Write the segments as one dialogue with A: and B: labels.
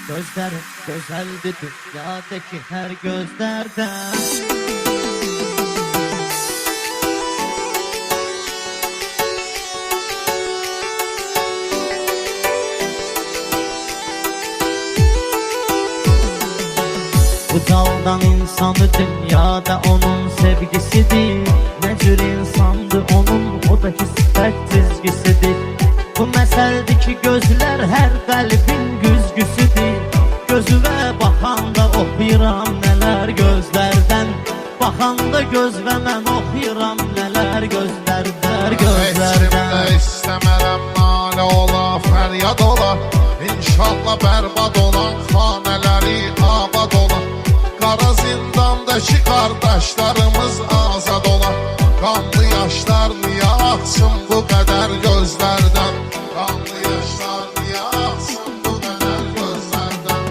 A: Gözlerin güzeldi dünyadaki her gözlerden. Bu daldan insanı dünyada onun sevgisidir. Ne cür insandı onun, o da hissət çizgisidir. Bu məsəldir ki gözlər hər qəlbin güzgüsüdür. Gözüvə baxanda oxuyuram nələr gözlərdən. Baxanda gözvə mən oxuyuram nələr gözlərdən.
B: Eşrimdə istəmərəm nalə ola, fəryad ola. İnşallah bərbad olan xanələri abad ola. Qara zindandakı qardaşlarımız azad ola. Qanlı yaşlar niyə axsın bu qədər gözlərdən? Qanlı yaşlar niyə axsın bu qədər gözlərdən?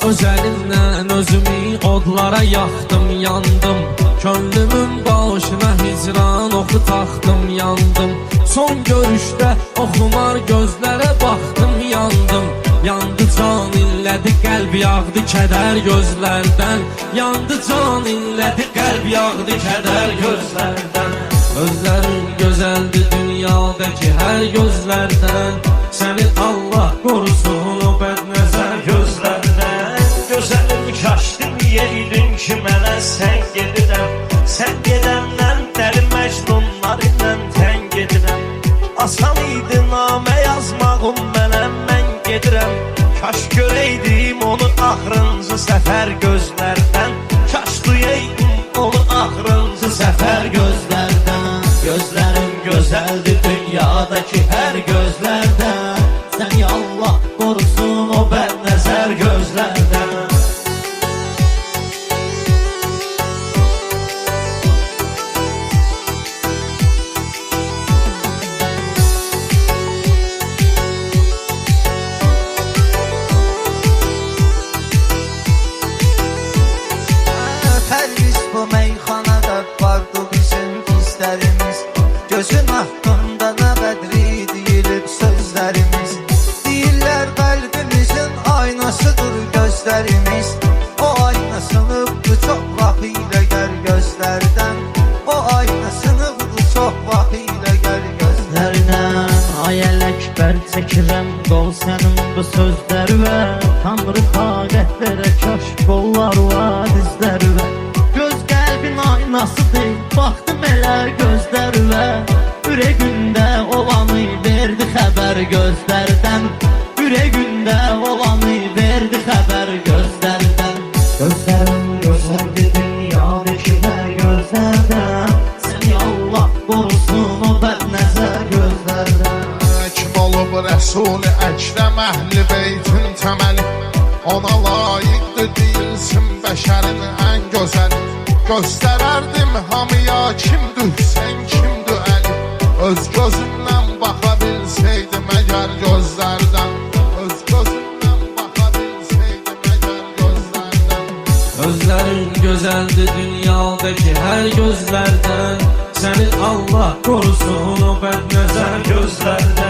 C: Öz əlimdən özümü odlara yaxdım, yandım. Könlümün başına hicran oxu taxdım, yandım. Son görüşdə oxumar gözlərə baxdım, yandım. Yandı can illədi, qəlb yağdı kədər gözlərdən. Yandı can illədi, qəlb yağdı kədər gözlərdən. Gözlərin gözəldir dünyadakı hər gözlərdən. Səni Allah qorusun o bədnəzər gözlərdən.
D: Gözəlim kaş deməyeydin ki mənə sən gedirəm. Sən gedəndən dəli məcnunlar ilə tən gedirəm. Asan idi namə yazmağım mənə, mən gedirəm. Kaş görəydim onu axırıncı səfər gözlərdən. Kaş duyaydım onu axırıncı səfər gözlərdən.
A: Gözlərin gözəldir dünyadaki hər gözlərdən. Səni Allah qorusun o bədnəzər gözlərdən.
E: Pərviz bu meyxanada vardı bizim hislərimiz. Gözün haqqında nə qədri deyilib sözlərimiz. Deyirlər qəlbimizin aynasıdır gözlərimiz. O ayna sınıbdı çox vaxt ilə gəl gözlərdən. O ayna sınıbdı çox vaxt ilə gəl gözlərdən.
A: Ayəl əkbər çəkirəm qol sənin bu sözlərvə. Tanrı taqətlərə kaş qollar var dizlərvə. Göz qəlbin aynasıdır, baxdım elə gözlərvə. Ürəyində olanı verdi xəbər gözlərdən. Ürəyində olanı verdi xəbər gözlərdən. Gözlərin gözəldir dünyadakı hər gözlərdən. Səni Allah qorusun o bədnəzər gözlərdən.
B: Kim olub Rəsul-i Əkrəm əhli beytin təməli? Ona layiqdir deyilsin bəşərin ən gözəli. Göstərərdim hamıya kimdir Hüseyn, kimdir Əli. Öz gözümdən baxa bilsəydim əgər gözlərdən. Öz gözümdən baxa bilsəydim əgər gözlərdən.
C: Gözlərin gözəldir dünyadakı hər gözlərdən. Səni Allah qorusun o bədnəzər gözlərdən.